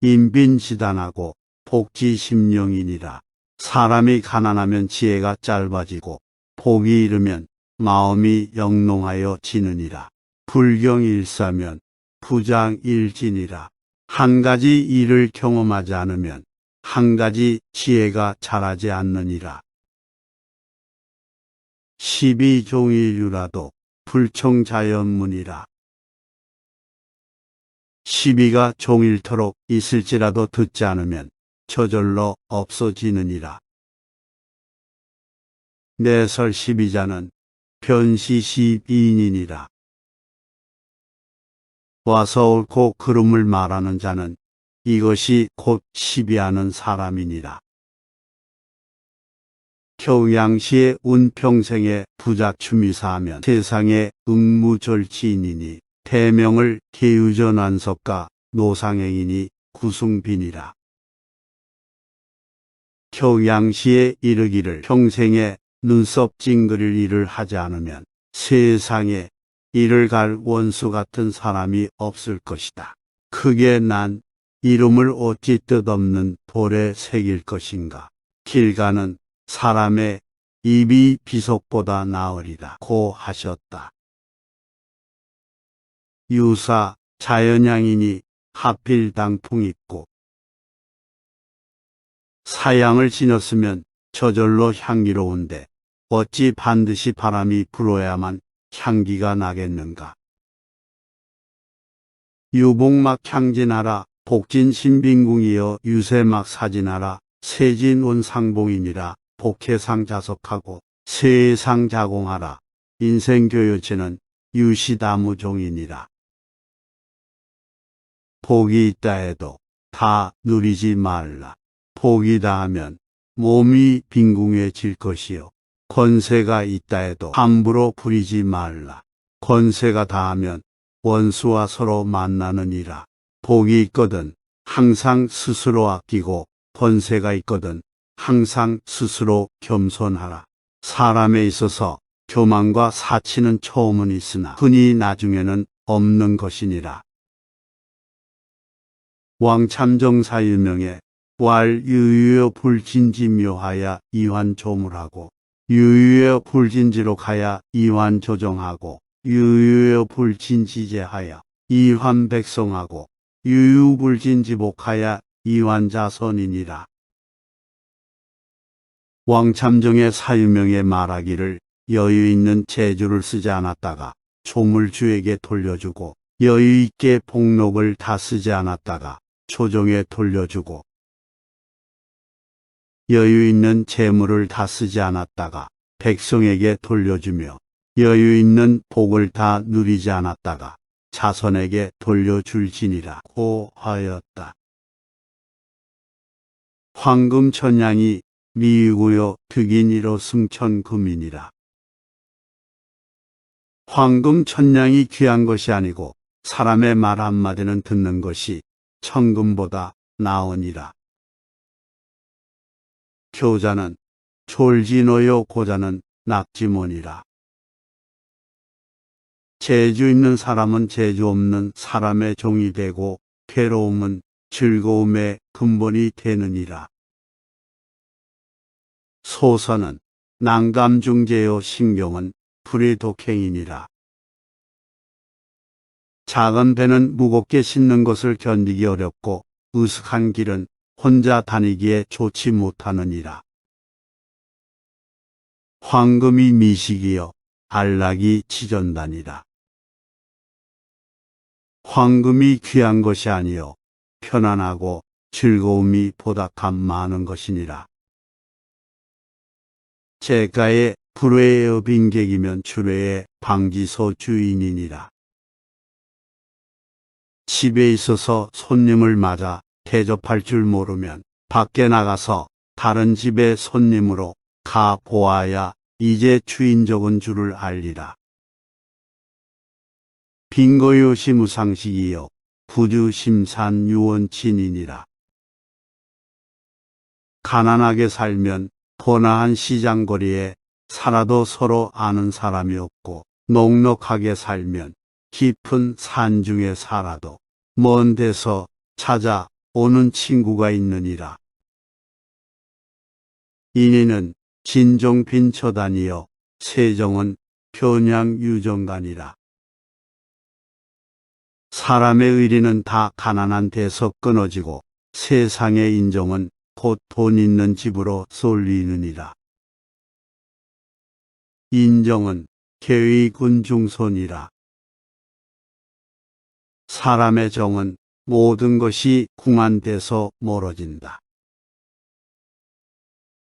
인빈지단하고 복지심령이니라. 사람이 가난하면 지혜가 짧아지고 복이 이르면 마음이 영롱하여 지느니라. 불경일사면 부장일진이라. 한 가지 일을 경험하지 않으면 한 가지 지혜가 자라지 않느니라. 시비종일유라도 불청자연문이라. 시비가 종일토록 있을지라도 듣지 않으면 저절로 없어지느니라. 내설 시비자는 변시시비인이니라. 와서 옳고 그름을 말하는 자는 이것이 곧 시비하는 사람이니라. 경양시의 운평생에 부작춤이사하면 세상에 응무절치인이니 대명을 계유전환석가 노상행이니 구승빈이라. 경양시에 이르기를 평생에 눈썹 찡그릴 일을 하지 않으면 세상에 이를 갈 원수 같은 사람이 없을 것이다. 크게 난 이름을 어찌 뜻없는 돌에 새길 것인가. 길 가는 사람의 입이 비속보다 나으리라 고 하셨다. 유사 자연양이니 하필 당풍 있고 사양을 지녔으면 저절로 향기로운데 어찌 반드시 바람이 불어야만 향기가 나겠는가. 유복막 향진하라 복진신빈궁이여 유세막 사진하라 세진온상봉이니라. 복해상 자석하고 세상 자공하라. 인생교요체는 유시다무종이니라. 복이 있다 해도 다 누리지 말라. 복이다 하면 몸이 빈궁해질 것이요. 권세가 있다 해도 함부로 부리지 말라. 권세가 다하면 원수와 서로 만나느니라. 복이 있거든 항상 스스로 아끼고 권세가 있거든 항상 스스로 겸손하라. 사람에 있어서 교만과 사치는 처음은 있으나 흔히 나중에는 없는 것이니라. 왕참정사유명에 왈유유여 불진지묘하야 이환조물하고 유유여 불진지로 가야 이환조정하고 유유여 불진지제하야 이환백성하고 유유불진지복하야 이환자선이니라. 왕참정의 사유명에 말하기를 여유 있는 재주를 쓰지 않았다가 조물주에게 돌려주고 여유 있게 복록을 다 쓰지 않았다가 조정에 돌려주고 여유 있는 재물을 다 쓰지 않았다가 백성에게 돌려주며 여유 있는 복을 다 누리지 않았다가 자손에게 돌려줄지니라 고 하였다. 황금천냥이 미유고요 득인이로 승천금이니라. 황금천냥이 귀한 것이 아니고 사람의 말 한마디는 듣는 것이 천금보다 나으니라. 교자는 졸지노요 고자는 낙지몬이라. 재주 있는 사람은 재주 없는 사람의 종이 되고 괴로움은 즐거움의 근본이 되느니라. 소서는 난감중재요 신경은 불의 독행이니라. 작은 배는 무겁게 싣는 것을 견디기 어렵고 으슥한 길은 혼자 다니기에 좋지 못하느니라. 황금이 미식이여 안락이 지전단이라. 황금이 귀한 것이 아니요 편안하고 즐거움이 보답한 많은 것이니라. 제가의 불회의 빈객이면 출회의 방지소 주인이니라. 집에 있어서 손님을 맞아 대접할 줄 모르면 밖에 나가서 다른 집의 손님으로 가 보아야 이제 주인 적은 줄을 알리라. 빈거요시 무상식이요 부주심산 유원친이니라. 가난하게 살면 번화한 시장거리에 살아도 서로 아는 사람이 없고 넉넉하게 살면 깊은 산중에 살아도 먼 데서 찾아 오는 친구가 있느니라. 인의는 진종 빈처단이요 세정은 편양 유정간이라. 사람의 의리는 다 가난한 데서 끊어지고 세상의 인정은 곧 돈 있는 집으로 쏠리느니라. 인정은 계의 군중손이라. 사람의 정은 모든 것이 궁한 데서 멀어진다.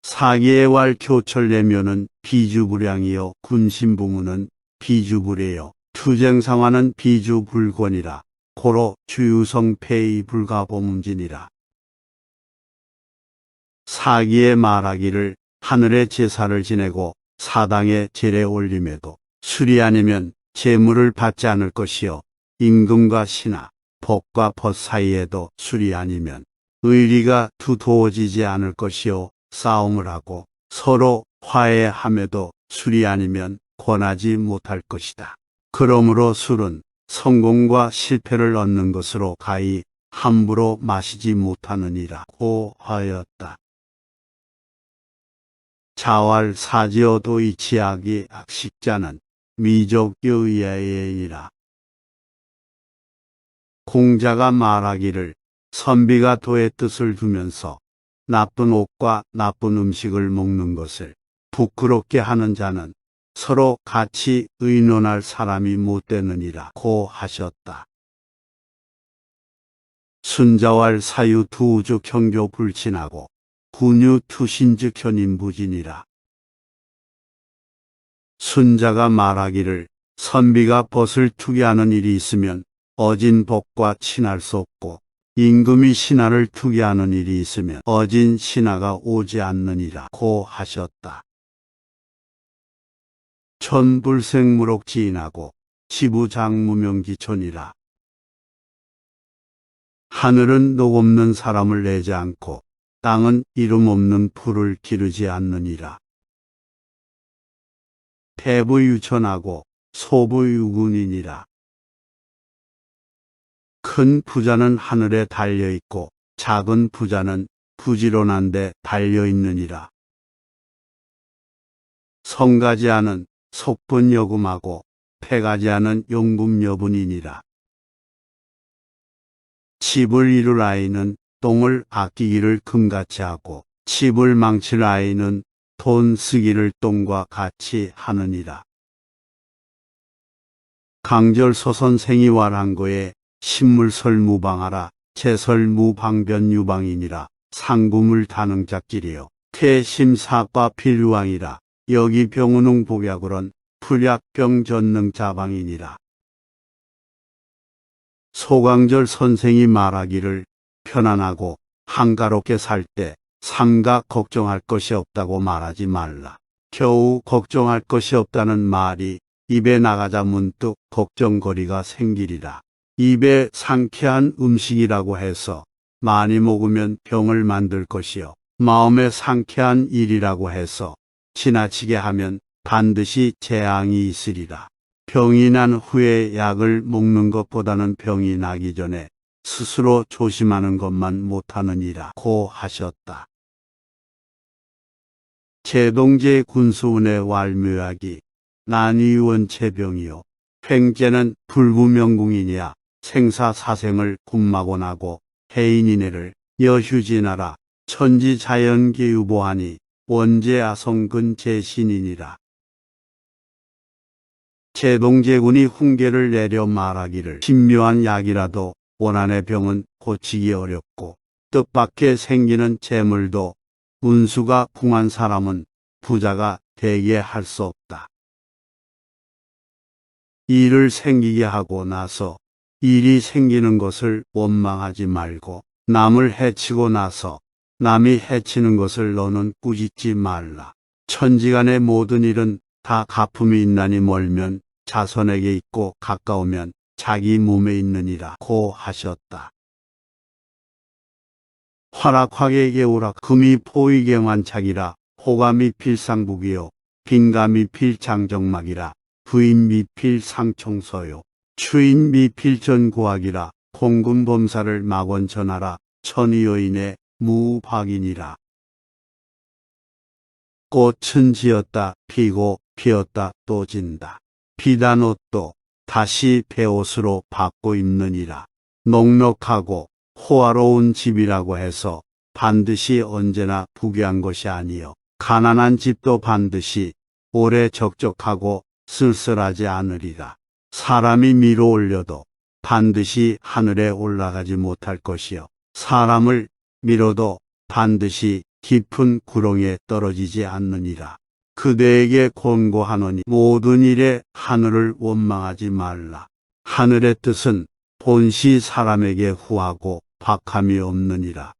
사기의 왈 교철내면은 비주불량이요 군신붕우는 비주불해요 투쟁상화는 비주불권이라. 고로 주유성패의 불가범음진이라. 사기의 말하기를 하늘의 제사를 지내고 사당의 제례 올림에도 술이 아니면 재물을 받지 않을 것이요 임금과 신하, 법과 벗 사이에도 술이 아니면 의리가 두터워지지 않을 것이요 싸움을 하고 서로 화해함에도 술이 아니면 권하지 못할 것이다. 그러므로 술은 성공과 실패를 얻는 것으로 가히 함부로 마시지 못하느니라고 하였다. 자왈 사지어도 이치하기 악식자는 미족여의야이니라. 공자가 말하기를 선비가 도의 뜻을 두면서 나쁜 옷과 나쁜 음식을 먹는 것을 부끄럽게 하는 자는 서로 같이 의논할 사람이 못 되느니라고 하셨다. 순자왈 사유 두우주 경교 불친하고 군유 투신즉 현인부진이라. 순자가 말하기를 선비가 벗을 투기하는 일이 있으면 어진 벗과 친할 수 없고 임금이 신하를 투기하는 일이 있으면 어진 신하가 오지 않느니라고 하셨다. 천불생무록지인하고 지부장무명기촌이라. 하늘은 녹 없는 사람을 내지 않고 땅은 이름 없는 풀을 기르지 않느니라. 대부유천하고 소부유군이니라. 큰 부자는 하늘에 달려있고 작은 부자는 부지런한 데 달려있느니라. 성가지 않은 속분여금하고 패가지 않은 용금여분이니라. 집을 이룰 아이는 똥을 아끼기를 금같이 하고 집을 망칠 아이는 돈 쓰기를 똥과 같이 하느니라. 강절소 선생이 말한 거에 신물설무방하라 제설무방변유방이니라. 상구물 다능작길이요 태심사과 필유왕이라. 여기 병은웅 복약으론 풀약병 전능 자방이니라. 소강절 선생이 말하기를 편안하고 한가롭게 살 때 삼가 걱정할 것이 없다고 말하지 말라. 겨우 걱정할 것이 없다는 말이 입에 나가자 문득 걱정거리가 생기리라. 입에 상쾌한 음식이라고 해서 많이 먹으면 병을 만들 것이요 마음에 상쾌한 일이라고 해서 지나치게 하면 반드시 재앙이 있으리라. 병이 난 후에 약을 먹는 것보다는 병이 나기 전에 스스로 조심하는 것만 못하느니라고 하셨다. 제동제 군수운의 왈묘약이 난이원체병이요 횡재는 불구명궁이니야 생사사생을 군마곤하고 해인이네를 여휴진하라. 천지자연계유보하니 원제아성근 제신이니라. 제동제군이 훈계를 내려 말하기를 신묘한 약이라도 원한의 병은 고치기 어렵고 뜻밖에 생기는 재물도 운수가 궁한 사람은 부자가 되게 할 수 없다. 일을 생기게 하고 나서 일이 생기는 것을 원망하지 말고 남을 해치고 나서 남이 해치는 것을 너는 꾸짖지 말라. 천지간의 모든 일은 다 가품이 있나니 멀면 자손에게 있고 가까우면 자기 몸에 있느니라고 하셨다. 화락화계 개우라 금이 포위경환착이라. 호감이 필상북이요 빈감이 필장정막이라. 부인미 필상청서요 추인미 필전고학이라. 공금범사를 막원전하라. 천이여인의 무박이니라. 꽃은 지었다 피고 피었다 또 진다. 비단 옷도 다시 베옷으로 바꿔 입느니라. 넉넉하고 호화로운 집이라고 해서 반드시 언제나 부귀한 것이 아니요 가난한 집도 반드시 오래 적적하고 쓸쓸하지 않으리라. 사람이 밀어 올려도 반드시 하늘에 올라가지 못할 것이요 사람을 밀어도 반드시 깊은 구렁이에 떨어지지 않느니라. 그대에게 권고하노니 모든 일에 하늘을 원망하지 말라. 하늘의 뜻은 본시 사람에게 후하고 박함이 없느니라.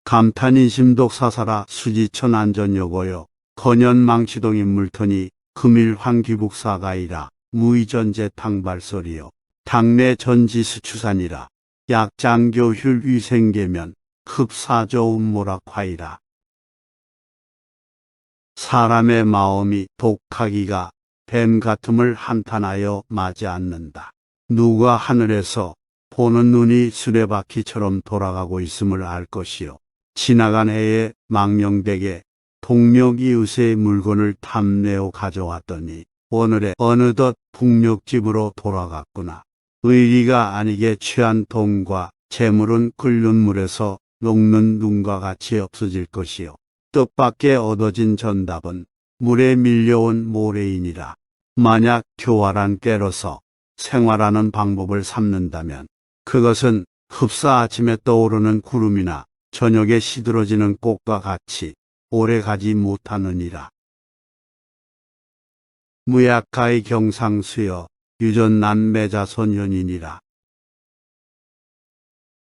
감탄인심독 사사라 수지천 안전여고요 건연망치동인 물터니 금일황귀북사가이라. 무의전제 탕발설이요 당내 전지수추산이라. 약장교휼 위생계면 흡사저운모락화이라. 사람의 마음이 독하기가 뱀 같음을 한탄하여 마지 않는다. 누가 하늘에서 보는 눈이 수레바퀴처럼 돌아가고 있음을 알 것이요 지나간 해에 망령되게 동력 이웃의 물건을 탐내어 가져왔더니 오늘에 어느덧 북녘집으로 돌아갔구나. 의리가 아니게 취한 돈과 재물은 끓는 물에서 녹는 눈과 같이 없어질 것이요 뜻밖에 얻어진 전답은 물에 밀려온 모래이니라. 만약 교활한 깨로서 생활하는 방법을 삼는다면 그것은 흡사 아침에 떠오르는 구름이나 저녁에 시들어지는 꽃과 같이 오래 가지 못하느니라. 무약가의 경상수여 유전난 매자손현이니라.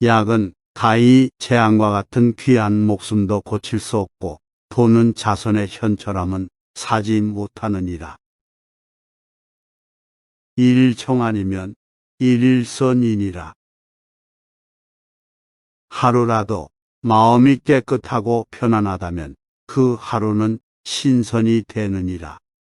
약은 가히 재앙과 같은 귀한 목숨도 고칠 수 없고 돈은 자손의 현철함은 사지 못하느니라. 일일청 아니면 일일선이니라. 하루라도 마음이 깨끗하고 편안하다면 그 하루는 신선이 되느니라.